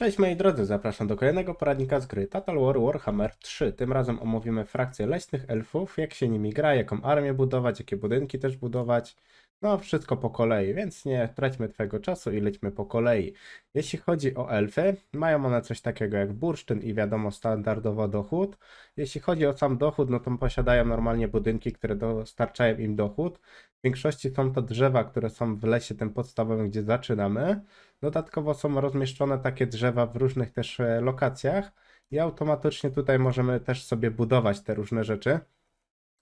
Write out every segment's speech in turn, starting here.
Cześć moi drodzy, zapraszam do kolejnego poradnika z gry Total War Warhammer 3. Tym razem omówimy frakcje leśnych elfów, jak się nimi gra, jaką armię budować, jakie budynki też budować. No wszystko po kolei, więc nie traćmy twojego czasu i lećmy po kolei. Jeśli chodzi o elfy, mają one coś takiego jak bursztyn i wiadomo standardowo dochód. Jeśli chodzi o sam dochód, no to posiadają normalnie budynki, które dostarczają im dochód. W większości są to drzewa, które są w lesie tym podstawowym, gdzie zaczynamy. Dodatkowo są rozmieszczone takie drzewa w różnych też lokacjach i automatycznie tutaj możemy też sobie budować te różne rzeczy,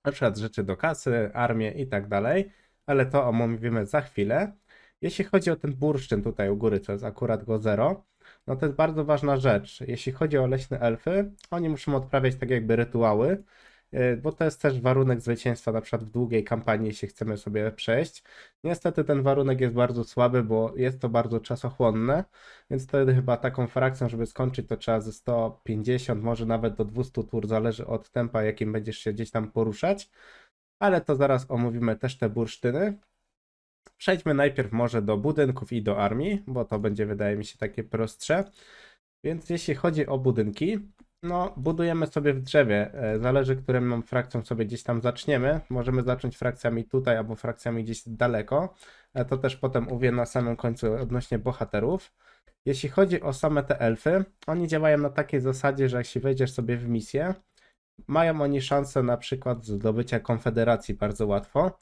na przykład rzeczy do kasy, armię i tak dalej, ale to omówimy za chwilę. Jeśli chodzi o ten bursztyn tutaj u góry, co jest akurat go 0, no to jest bardzo ważna rzecz. Jeśli chodzi o leśne elfy, oni muszą odprawiać tak jakby rytuały, bo to jest też warunek zwycięstwa na przykład w długiej kampanii, jeśli chcemy sobie przejść. Niestety ten warunek jest bardzo słaby, bo jest to bardzo czasochłonne, więc wtedy chyba taką frakcją, żeby skończyć, to trzeba ze 150, może nawet do 200 tur, zależy od tempa, jakim będziesz się gdzieś tam poruszać, ale to zaraz omówimy też te bursztyny. Przejdźmy najpierw może do budynków i do armii, bo to będzie, wydaje mi się, takie prostsze. Więc jeśli chodzi o budynki, no budujemy sobie w drzewie, zależy którym frakcją sobie gdzieś tam zaczniemy. Możemy zacząć frakcjami tutaj albo frakcjami gdzieś daleko. To też potem mówię na samym końcu odnośnie bohaterów. Jeśli chodzi o same te elfy, oni działają na takiej zasadzie, że jeśli wejdziesz sobie w misję, mają oni szansę na przykład zdobycia konfederacji bardzo łatwo.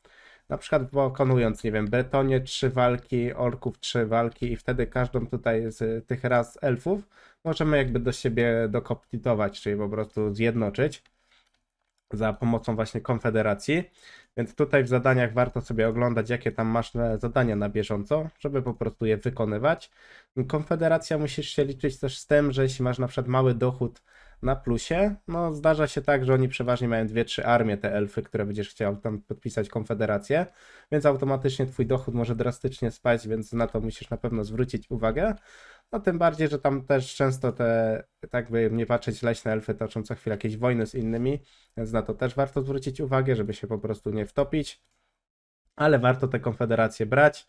Na przykład pokonując, nie wiem, Bretonie 3 walki, Orków 3 walki i wtedy każdą tutaj z tych ras elfów możemy jakby do siebie dokoptować, czyli po prostu zjednoczyć za pomocą właśnie konfederacji. Więc tutaj w zadaniach warto sobie oglądać, jakie tam masz zadania na bieżąco, żeby po prostu je wykonywać. Konfederacja musisz się liczyć też z tym, że jeśli masz na przykład mały dochód na plusie, no zdarza się tak, że oni przeważnie mają 2-3 armie, te elfy, które będziesz chciał tam podpisać konfederację, więc automatycznie twój dochód może drastycznie spaść, więc na to musisz na pewno zwrócić uwagę. No tym bardziej, że tam też często te, tak by nie patrzeć, leśne elfy toczą co chwilę jakieś wojny z innymi, więc na to też warto zwrócić uwagę, żeby się po prostu nie wtopić. Ale warto te konfederacje brać,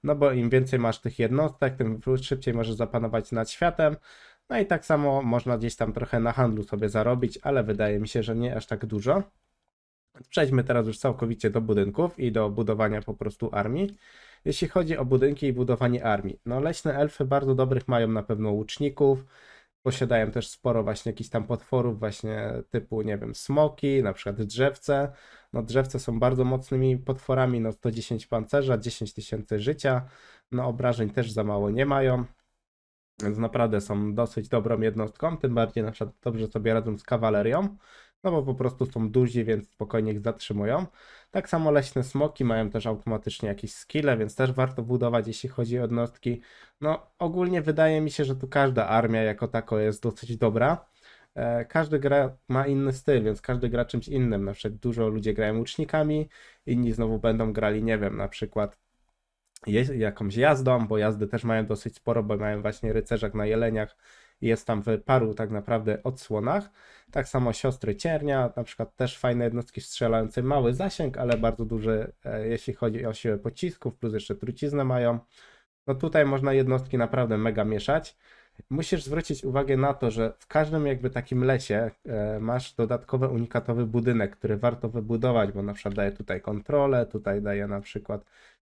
no bo im więcej masz tych jednostek, tym szybciej możesz zapanować nad światem. No i tak samo można gdzieś tam trochę na handlu sobie zarobić, ale wydaje mi się, że nie aż tak dużo. Przejdźmy teraz już całkowicie do budynków i do budowania po prostu armii. Jeśli chodzi o budynki i budowanie armii, no leśne elfy bardzo dobrych mają na pewno łuczników, posiadają też sporo właśnie jakichś tam potworów właśnie typu, nie wiem, smoki, na przykład drzewce. No drzewce są bardzo mocnymi potworami, no 110 pancerza, 10 tysięcy życia, no obrażeń też za mało nie mają. Więc naprawdę są dosyć dobrą jednostką, tym bardziej na przykład dobrze sobie radzą z kawalerią, no bo po prostu są duzi, więc spokojnie ich zatrzymują. Tak samo leśne smoki mają też automatycznie jakieś skille, więc też warto budować, jeśli chodzi o jednostki. No ogólnie wydaje mi się, że tu każda armia jako tako jest dosyć dobra. Każdy gra ma inny styl, więc każdy gra czymś innym. Na przykład dużo ludzi grają łucznikami, inni znowu będą grali, nie wiem, na przykład jakąś jazdą, bo jazdy też mają dosyć sporo, bo mają właśnie rycerzak na jeleniach i jest tam w paru tak naprawdę odsłonach. Tak samo siostry ciernia, na przykład też fajne jednostki strzelające, mały zasięg, ale bardzo duży, jeśli chodzi o siłę pocisków, plus jeszcze truciznę mają. No tutaj można jednostki naprawdę mega mieszać. Musisz zwrócić uwagę na to, że w każdym jakby takim lesie masz dodatkowy unikatowy budynek, który warto wybudować, bo na przykład daje tutaj kontrolę, tutaj daje na przykład,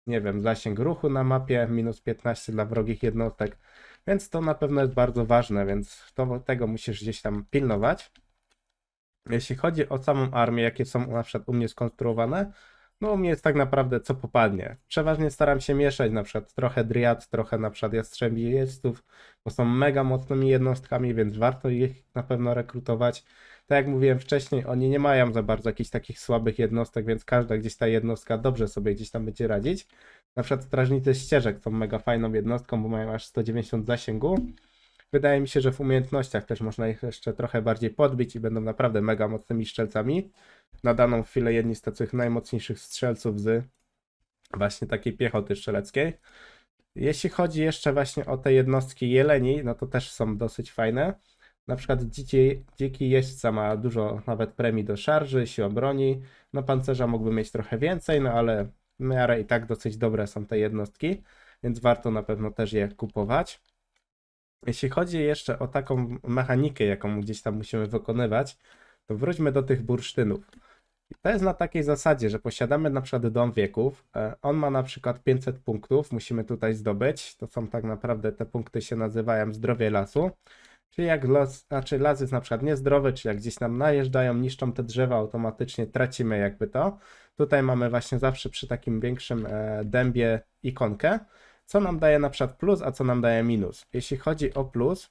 nie wiem, zasięg ruchu na mapie, minus 15 dla wrogich jednostek, więc to na pewno jest bardzo ważne, więc tego musisz gdzieś tam pilnować. Jeśli chodzi o samą armię, jakie są na przykład u mnie skonstruowane, no u mnie jest tak naprawdę co popadnie. Przeważnie staram się mieszać na przykład trochę driad, trochę na przykład jastrzębi jeźdźców, bo są mega mocnymi jednostkami, więc warto ich na pewno rekrutować. Tak jak mówiłem wcześniej, oni nie mają za bardzo jakichś takich słabych jednostek, więc każda gdzieś ta jednostka dobrze sobie gdzieś tam będzie radzić. Na przykład strażnicy ścieżek są mega fajną jednostką, bo mają aż 190 zasięgu. Wydaje mi się, że w umiejętnościach też można ich jeszcze trochę bardziej podbić i będą naprawdę mega mocnymi strzelcami. Na daną chwilę jedni z takich najmocniejszych strzelców z właśnie takiej piechoty strzeleckiej. Jeśli chodzi jeszcze właśnie o te jednostki jeleni, no to też są dosyć fajne. Na przykład dziki jeźdźca ma dużo nawet premii do szarży, siła broni. No pancerza mógłby mieć trochę więcej, no ale w miarę i tak dosyć dobre są te jednostki, więc warto na pewno też je kupować. Jeśli chodzi jeszcze o taką mechanikę, jaką gdzieś tam musimy wykonywać, to wróćmy do tych bursztynów. I to jest na takiej zasadzie, że posiadamy na przykład dom wieków, on ma na przykład 500 punktów, musimy tutaj zdobyć, to są tak naprawdę, te punkty się nazywają zdrowie lasu, czyli jak las jest na przykład niezdrowy, czy jak gdzieś nam najeżdżają, niszczą te drzewa, automatycznie tracimy jakby to. Tutaj mamy właśnie zawsze przy takim większym dębie ikonkę, co nam daje na przykład plus, a co nam daje minus. Jeśli chodzi o plus,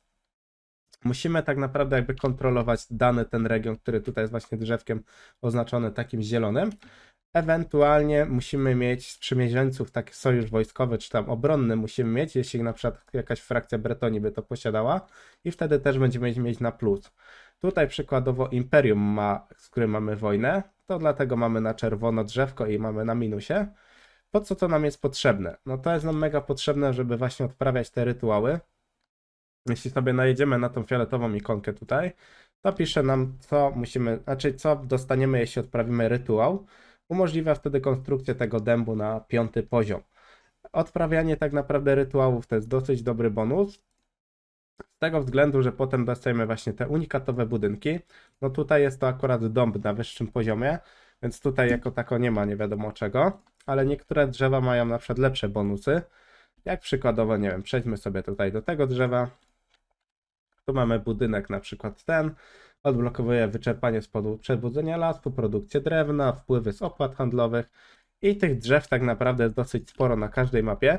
musimy tak naprawdę jakby kontrolować dany ten region, który tutaj jest właśnie drzewkiem oznaczony takim zielonym. Ewentualnie musimy mieć sprzymierzeńców, taki sojusz wojskowy czy tam obronny musimy mieć, jeśli na przykład jakaś frakcja Bretonii by to posiadała i wtedy też będziemy mieć na plus. Tutaj przykładowo Imperium ma, z którym mamy wojnę, to dlatego mamy na czerwono drzewko i mamy na minusie. Po co to nam jest potrzebne? No to jest nam mega potrzebne, żeby właśnie odprawiać te rytuały. Jeśli sobie najedziemy na tą fioletową ikonkę tutaj, to pisze nam, co musimy, znaczy co dostaniemy, jeśli odprawimy rytuał. Umożliwia wtedy konstrukcję tego dębu na 5. poziom. Odprawianie tak naprawdę rytuałów to jest dosyć dobry bonus. Z tego względu, że potem dostajemy właśnie te unikatowe budynki. No tutaj jest to akurat dąb na wyższym poziomie, więc tutaj jako tako nie ma nie wiadomo czego, ale niektóre drzewa mają na przykład lepsze bonusy. Jak przykładowo, nie wiem, przejdźmy sobie tutaj do tego drzewa. Tu mamy budynek na przykład ten, odblokowuje wyczerpanie z powodu przebudzenia lasu, produkcję drewna, wpływy z opłat handlowych i tych drzew tak naprawdę jest dosyć sporo na każdej mapie.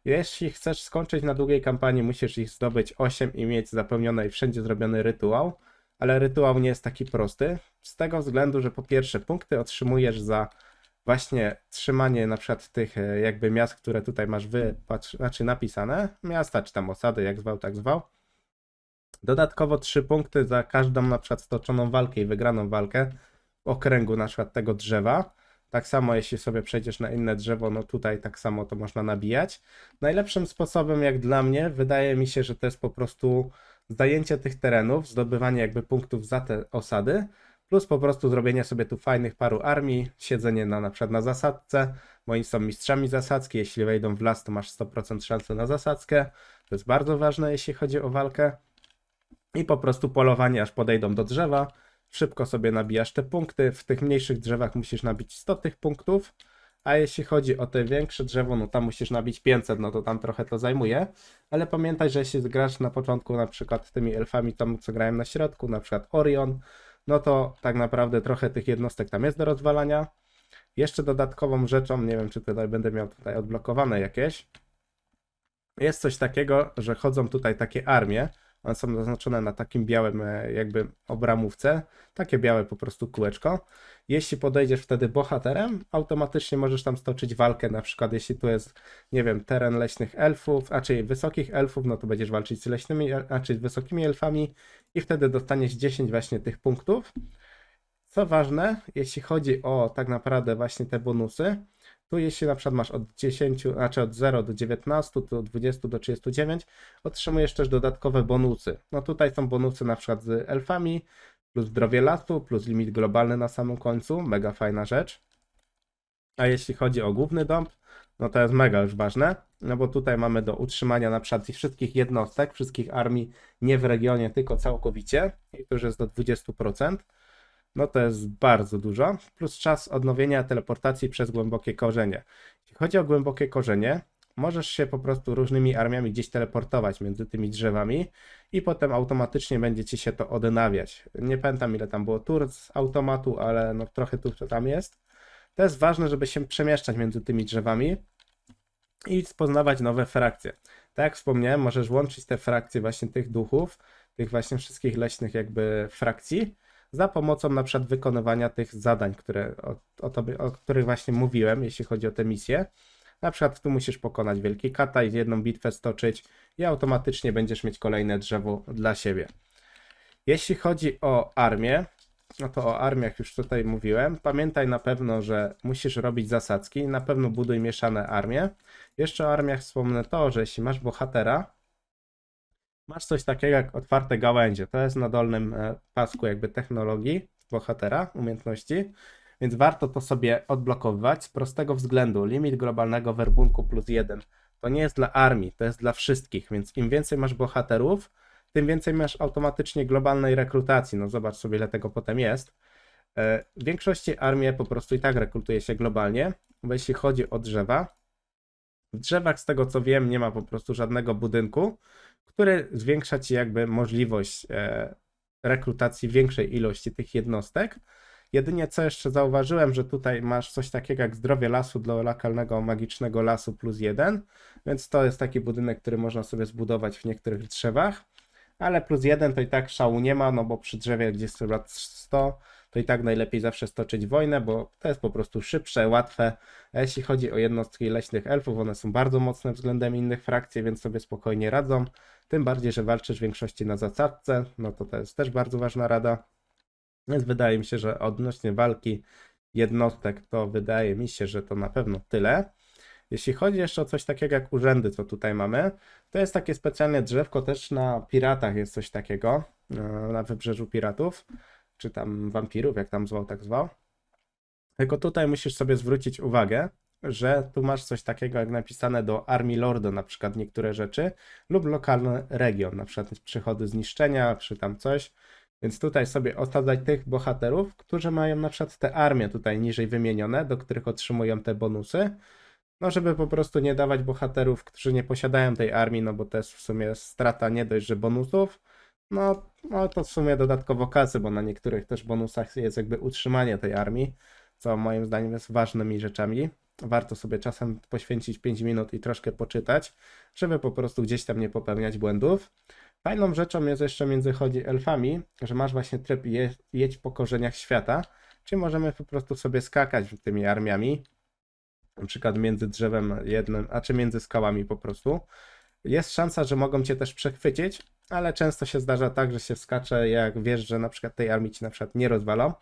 Jeśli chcesz skończyć na długiej kampanii, musisz ich zdobyć 8 i mieć zapełnione i wszędzie zrobiony rytuał, ale rytuał nie jest taki prosty, z tego względu, że po pierwsze punkty otrzymujesz za właśnie trzymanie na przykład tych jakby miast, które tutaj masz znaczy napisane, miasta czy tam osady, jak zwał, tak zwał. Dodatkowo 3 punkty za każdą na przykład stoczoną walkę i wygraną walkę w okręgu na przykład tego drzewa. Tak samo jeśli sobie przejdziesz na inne drzewo, no tutaj tak samo to można nabijać. Najlepszym sposobem jak dla mnie wydaje mi się, że to jest po prostu zajęcie tych terenów, zdobywanie jakby punktów za te osady, plus po prostu zrobienie sobie tu fajnych paru armii, siedzenie na przykład na zasadzce, bo oni są mistrzami zasadzki, jeśli wejdą w las to masz 100% szansy na zasadzkę, to jest bardzo ważne jeśli chodzi o walkę. I po prostu polowanie, aż podejdą do drzewa. Szybko sobie nabijasz te punkty. W tych mniejszych drzewach musisz nabić 100 tych punktów. A jeśli chodzi o te większe drzewo, no tam musisz nabić 500, no to tam trochę to zajmuje. Ale pamiętaj, że jeśli grasz na początku na przykład tymi elfami tam, co grają na środku, na przykład Orion, no to tak naprawdę trochę tych jednostek tam jest do rozwalania. Jeszcze dodatkową rzeczą, nie wiem czy tutaj będę miał tutaj odblokowane jakieś, jest coś takiego, że chodzą tutaj takie armie. One są zaznaczone na takim białym jakby obramówce, takie białe po prostu kółeczko. Jeśli podejdziesz wtedy bohaterem, automatycznie możesz tam stoczyć walkę, na przykład jeśli tu jest, nie wiem, teren leśnych elfów, a czyli wysokich elfów, no to będziesz walczyć z leśnymi, a czyli z wysokimi elfami i wtedy dostaniesz 10 właśnie tych punktów. Co ważne, jeśli chodzi o tak naprawdę właśnie te bonusy, tu jeśli na przykład masz od 10, znaczy od 0 do 19, to od 20 do 39, otrzymujesz też dodatkowe bonusy. No tutaj są bonusy na przykład z elfami, plus zdrowie lasu, plus limit globalny na samym końcu, mega fajna rzecz. A jeśli chodzi o główny dąb, no to jest mega już ważne, no bo tutaj mamy do utrzymania na przykład wszystkich jednostek, wszystkich armii, nie w regionie, tylko całkowicie, i to już jest do 20%. No to jest bardzo dużo, plus czas odnowienia teleportacji przez głębokie korzenie. Jeśli chodzi o głębokie korzenie, możesz się po prostu różnymi armiami gdzieś teleportować między tymi drzewami i potem automatycznie będzie ci się to odnawiać. Nie pamiętam ile tam było tur z automatu, ale no trochę tu tam jest. To jest ważne, żeby się przemieszczać między tymi drzewami i poznawać nowe frakcje. Tak jak wspomniałem, możesz łączyć te frakcje właśnie tych duchów, tych właśnie wszystkich leśnych jakby frakcji, za pomocą na przykład wykonywania tych zadań, o których właśnie mówiłem, jeśli chodzi o te misje. Na przykład tu musisz pokonać wielki kata i jedną bitwę stoczyć i automatycznie będziesz mieć kolejne drzewo dla siebie. Jeśli chodzi o armię, no to o armiach już tutaj mówiłem. Pamiętaj na pewno, że musisz robić zasadzki, na pewno buduj mieszane armie. Jeszcze o armiach wspomnę to, że jeśli masz bohatera, masz coś takiego jak otwarte gałęzie. To jest na dolnym pasku jakby technologii bohatera, umiejętności. Więc warto to sobie odblokowywać z prostego względu. Limit globalnego werbunku plus 1 To nie jest dla armii, to jest dla wszystkich, więc im więcej masz bohaterów, tym więcej masz automatycznie globalnej rekrutacji. No zobacz sobie, ile tego potem jest. W większości armie po prostu i tak rekrutuje się globalnie, bo jeśli chodzi o drzewa, w drzewach z tego co wiem nie ma po prostu żadnego budynku, który zwiększa ci jakby możliwość rekrutacji większej ilości tych jednostek. Jedynie co jeszcze zauważyłem, że tutaj masz coś takiego jak zdrowie lasu dla lokalnego magicznego lasu +1, więc to jest taki budynek, który można sobie zbudować w niektórych drzewach, ale +1 to i tak szału nie ma, no bo przy drzewie, gdzie jest lat 100, to i tak najlepiej zawsze stoczyć wojnę, bo to jest po prostu szybsze, łatwe. A jeśli chodzi o jednostki leśnych elfów, one są bardzo mocne względem innych frakcji, więc sobie spokojnie radzą. Tym bardziej, że walczysz w większości na zasadzce, no to jest też bardzo ważna rada. Więc wydaje mi się, że odnośnie walki jednostek, to wydaje mi się, że to na pewno tyle. Jeśli chodzi jeszcze o coś takiego jak urzędy, co tutaj mamy, to jest takie specjalne drzewko, też na piratach jest coś takiego, na wybrzeżu piratów, czy tam wampirów, jak tam zwał, tak zwał. Tylko tutaj musisz sobie zwrócić uwagę, że tu masz coś takiego jak napisane do Armii Lorda, na przykład niektóre rzeczy, lub lokalny region, na przykład przychody zniszczenia, czy tam coś. Więc tutaj sobie osadzać tych bohaterów, którzy mają na przykład te armie tutaj niżej wymienione, do których otrzymują te bonusy. No, żeby po prostu nie dawać bohaterów, którzy nie posiadają tej armii, no bo to jest w sumie strata nie dość, że bonusów, no to w sumie dodatkowo kasy, bo na niektórych też bonusach jest jakby utrzymanie tej armii, co moim zdaniem jest ważnymi rzeczami. Warto sobie czasem poświęcić 5 minut i troszkę poczytać, żeby po prostu gdzieś tam nie popełniać błędów. Fajną rzeczą jest jeszcze między chodzi elfami, że masz właśnie tryb jedź po korzeniach świata, czyli możemy po prostu sobie skakać tymi armiami, na przykład między drzewem jednym, a czy między skałami po prostu. Jest szansa, że mogą cię też przechwycić, ale często się zdarza tak, że się skacze, jak wiesz, że na przykład tej armii ci na przykład nie rozwalą.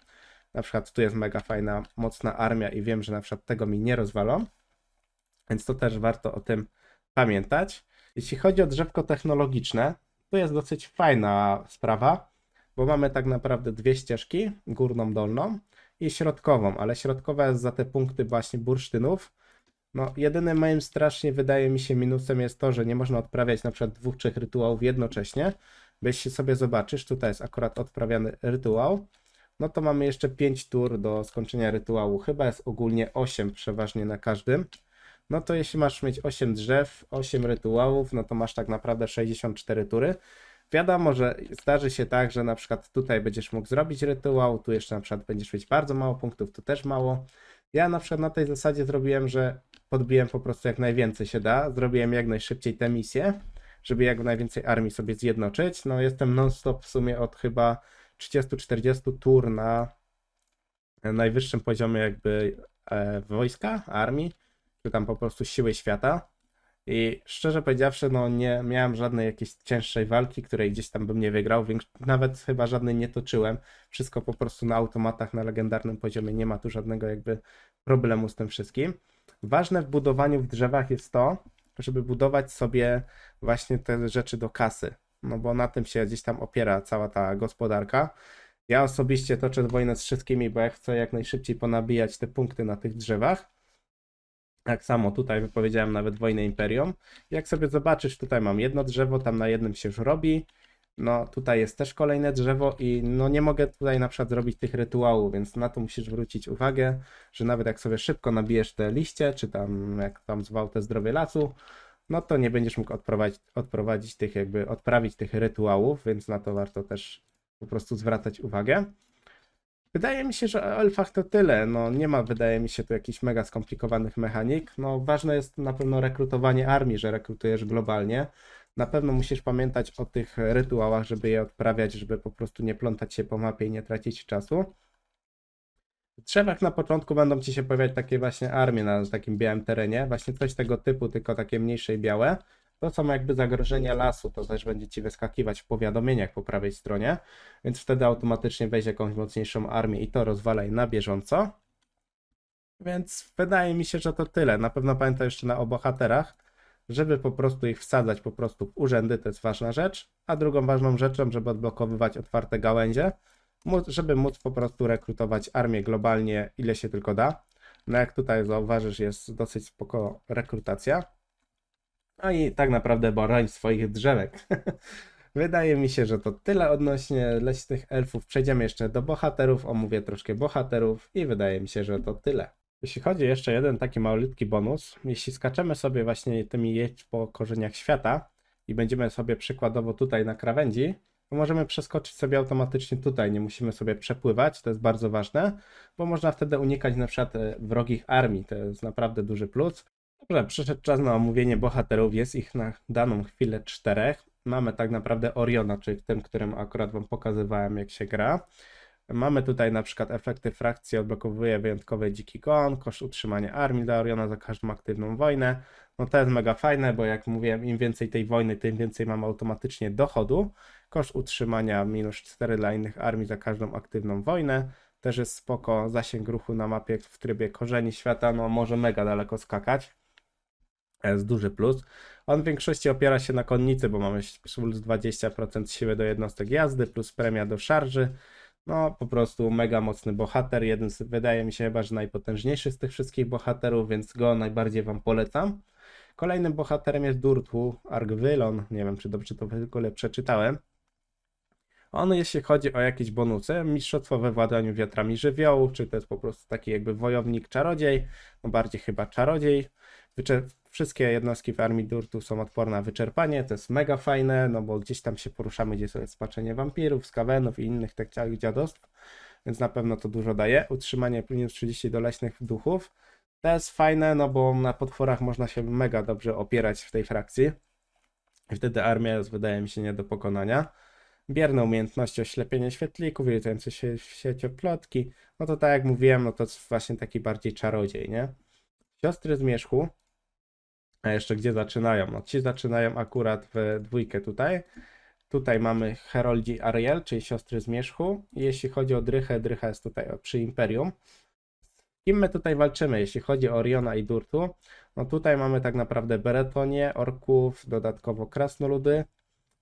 Na przykład tu jest mega fajna, mocna armia i wiem, że na przykład tego mi nie rozwalą, więc to też warto o tym pamiętać. Jeśli chodzi o drzewko technologiczne, to jest dosyć fajna sprawa, bo mamy tak naprawdę dwie ścieżki, górną, dolną i środkową, ale środkowa jest za te punkty właśnie bursztynów. No, jedynym moim strasznie wydaje mi się minusem jest to, że nie można odprawiać na przykład 2-3 rytuałów jednocześnie, bo jeśli sobie zobaczysz, tutaj jest akurat odprawiany rytuał, no to mamy jeszcze 5 tur do skończenia rytuału, chyba jest ogólnie 8 przeważnie na każdym. No to jeśli masz mieć 8 drzew, 8 rytuałów, no to masz tak naprawdę 64 tury. Wiadomo, że zdarzy się tak, że na przykład tutaj będziesz mógł zrobić rytuał, tu jeszcze na przykład będziesz mieć bardzo mało punktów, tu też mało. Ja na przykład na tej zasadzie zrobiłem, że podbiłem po prostu jak najwięcej się da, zrobiłem jak najszybciej tę misję, żeby jak najwięcej armii sobie zjednoczyć. No jestem non-stop w sumie od chyba 30-40 tur na najwyższym poziomie jakby wojska, armii, czy tam po prostu siły świata. I szczerze powiedziawszy, no nie miałem żadnej jakiejś cięższej walki, której gdzieś tam bym nie wygrał, nawet chyba żadnej nie toczyłem. Wszystko po prostu na automatach, na legendarnym poziomie, nie ma tu żadnego jakby problemu z tym wszystkim. Ważne w budowaniu w drzewach jest to, żeby budować sobie właśnie te rzeczy do kasy, no bo na tym się gdzieś tam opiera cała ta gospodarka. Ja osobiście toczę wojnę z wszystkimi, bo ja chcę jak najszybciej ponabijać te punkty na tych drzewach. Tak samo tutaj wypowiedziałem nawet wojnę imperium. Jak sobie zobaczysz, tutaj mam jedno drzewo, tam na jednym się już robi. No tutaj jest też kolejne drzewo i no nie mogę tutaj na przykład zrobić tych rytuałów, więc na to musisz zwrócić uwagę, że nawet jak sobie szybko nabijesz te liście, czy tam jak tam zwał te zdrowie lasu, no to nie będziesz mógł odprowadzić tych jakby, odprawić tych rytuałów, więc na to warto też po prostu zwracać uwagę. Wydaje mi się, że o elfach to tyle. No nie ma, wydaje mi się, tu jakichś mega skomplikowanych mechanik. No ważne jest na pewno rekrutowanie armii, że rekrutujesz globalnie. Na pewno musisz pamiętać o tych rytuałach, żeby je odprawiać, żeby po prostu nie plątać się po mapie i nie tracić czasu. W drzewach na początku będą ci się pojawiać takie właśnie armie na takim białym terenie, właśnie coś tego typu, tylko takie mniejsze i białe. To są jakby zagrożenia lasu, to też będzie ci wyskakiwać w powiadomieniach po prawej stronie, więc wtedy automatycznie weź jakąś mocniejszą armię i to rozwalaj na bieżąco. Więc wydaje mi się, że to tyle. Na pewno pamiętaj jeszcze o bohaterach, żeby po prostu ich wsadzać po prostu w urzędy, to jest ważna rzecz. A drugą ważną rzeczą, żeby odblokowywać otwarte gałęzie, żeby móc po prostu rekrutować armię globalnie, ile się tylko da. No jak tutaj zauważysz, jest dosyć spoko rekrutacja. No i tak naprawdę broń swoich drzewek. Wydaje mi się, że to tyle odnośnie leśnych elfów. Przejdziemy jeszcze do bohaterów, omówię troszkę bohaterów i wydaje mi się, że to tyle. Jeśli chodzi jeszcze jeden taki malutki bonus, jeśli skaczemy sobie właśnie tymi jedź po korzeniach świata i będziemy sobie przykładowo tutaj na krawędzi, to możemy przeskoczyć sobie automatycznie tutaj, nie musimy sobie przepływać, to jest bardzo ważne, bo można wtedy unikać na przykład wrogich armii, to jest naprawdę duży plus. Dobrze, przyszedł czas na omówienie bohaterów, jest ich na daną chwilę 4. Mamy tak naprawdę Oriona, czyli tym, którym akurat wam pokazywałem jak się gra. Mamy tutaj na przykład efekty frakcji, odblokowuje wyjątkowy dziki gon, koszt utrzymania armii dla Oriona za każdą aktywną wojnę. No to jest mega fajne, bo jak mówiłem, im więcej tej wojny, tym więcej mamy automatycznie dochodu. Koszt utrzymania -4 dla innych armii za każdą aktywną wojnę. Też jest spoko, zasięg ruchu na mapie w trybie korzeni świata, no może mega daleko skakać. Jest duży plus. On w większości opiera się na konnicy, bo mamy plus 20% siły do jednostek jazdy, plus premia do szarży. No po prostu mega mocny bohater, jeden z, wydaje mi się chyba, że najpotężniejszy z tych wszystkich bohaterów, więc go najbardziej wam polecam. Kolejnym bohaterem jest Durthu Argwylon, nie wiem czy dobrze to w ogóle przeczytałem. On jeśli chodzi o jakieś bonusy, mistrzostwo we władaniu wiatrami żywiołu, czy to jest po prostu taki jakby wojownik czarodziej, no bardziej chyba czarodziej. Wszystkie jednostki w armii Durtu są odporne na wyczerpanie, to jest mega fajne, no bo gdzieś tam się poruszamy, gdzie jest spaczenie wampirów, skawenów i innych takich dziadostw, więc na pewno to dużo daje. Utrzymanie -30 do leśnych duchów, to jest fajne, no bo na potworach można się mega dobrze opierać w tej frakcji i wtedy armia jest, wydaje mi się, nie do pokonania. Bierne umiejętności, oślepienie świetlików, irytujące się w siecioplotki, no to tak jak mówiłem, no to jest właśnie taki bardziej czarodziej, nie? Siostry Zmierzchu. A jeszcze gdzie zaczynają? No ci zaczynają akurat w dwójkę tutaj. Tutaj mamy Heroldzi Ariel, czyli siostry Zmierzchu. I jeśli chodzi o Drychę, Drycha jest tutaj przy Imperium. Z kim my tutaj walczymy? Jeśli chodzi o Oriona i Durtu, no tutaj mamy tak naprawdę Beretonie, orków, dodatkowo krasnoludy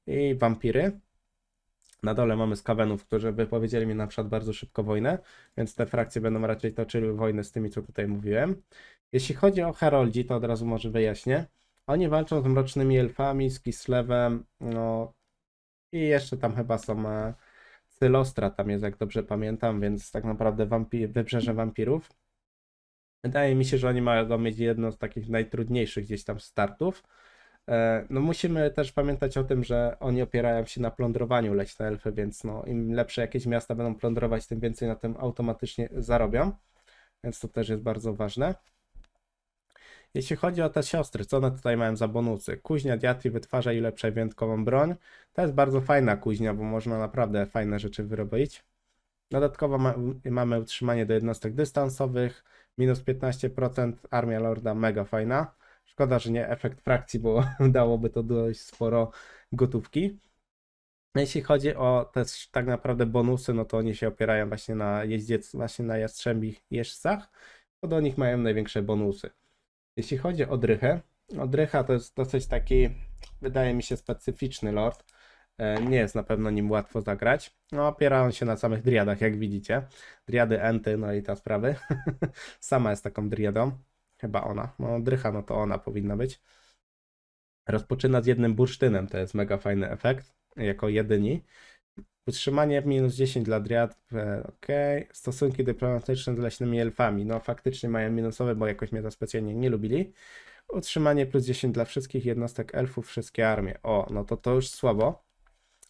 i wampiry. Na dole mamy skawenów, którzy wypowiedzieli mi na przykład bardzo szybko wojnę, więc te frakcje będą raczej toczyły wojnę z tymi, co tutaj mówiłem. Jeśli chodzi o Heroldzi, to od razu może wyjaśnię. Oni walczą z mrocznymi elfami, z Kislewem, no i jeszcze tam chyba są Cylostra, tam jest jak dobrze pamiętam, więc tak naprawdę wybrzeże wampirów. Wydaje mi się, że oni mają mieć jedno z takich najtrudniejszych gdzieś tam startów. No musimy też pamiętać o tym, że oni opierają się na plądrowaniu leśne elfy, więc no im lepsze jakieś miasta będą plądrować, tym więcej na tym automatycznie zarobią. Więc to też jest bardzo ważne. Jeśli chodzi o te siostry, co one tutaj mają za bonusy? Kuźnia Diatri wytwarza i ulepsza wyjątkową broń. To jest bardzo fajna kuźnia, bo można naprawdę fajne rzeczy wyrobić. Dodatkowo mamy utrzymanie do jednostek dystansowych, -15%, armia lorda mega fajna. Szkoda, że nie efekt frakcji, bo dałoby to dość sporo gotówki. Jeśli chodzi o też tak naprawdę bonusy, no to oni się opierają właśnie na właśnie na jastrzębich jeźdźcach, bo do nich mają największe bonusy. Jeśli chodzi o Drychę, no Drycha to jest dosyć taki, wydaje mi się, specyficzny lord. Nie jest na pewno nim łatwo zagrać. No, opiera on się na samych driadach, jak widzicie. Driady, enty, no i te sprawy. Sama jest taką driadą. Chyba ona. No, Drycha, no to ona powinna być. Rozpoczyna z jednym bursztynem, to jest mega fajny efekt, jako jedyni. Utrzymanie -10 dla driad, ok. Stosunki dyplomatyczne z leśnymi elfami, no faktycznie mają minusowe, bo jakoś mnie to specjalnie nie lubili. Utrzymanie +10 dla wszystkich jednostek elfów, wszystkie armie. O, no to już słabo.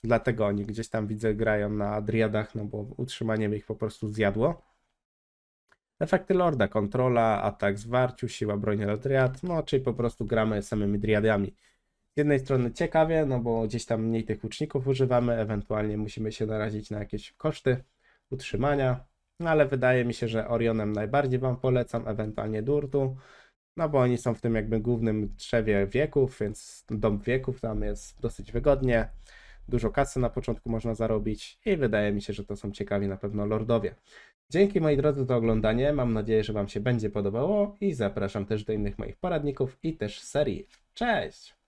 Dlatego oni gdzieś tam widzę grają na driadach, no bo utrzymanie by ich po prostu zjadło. Efekty lorda, kontrola, atak zwarciu, siła broni dla driad, no czyli po prostu gramy samymi driadami. Z jednej strony ciekawie, no bo gdzieś tam mniej tych łuczników używamy, ewentualnie musimy się narazić na jakieś koszty utrzymania, no ale wydaje mi się, że Orionem najbardziej wam polecam, ewentualnie Durtu, no bo oni są w tym jakby głównym drzewie wieków, więc dom wieków tam jest dosyć wygodnie, dużo kasy na początku można zarobić i wydaje mi się, że to są ciekawi na pewno lordowie. Dzięki moi drodzy za oglądanie, mam nadzieję, że wam się będzie podobało i zapraszam też do innych moich poradników i też serii. Cześć!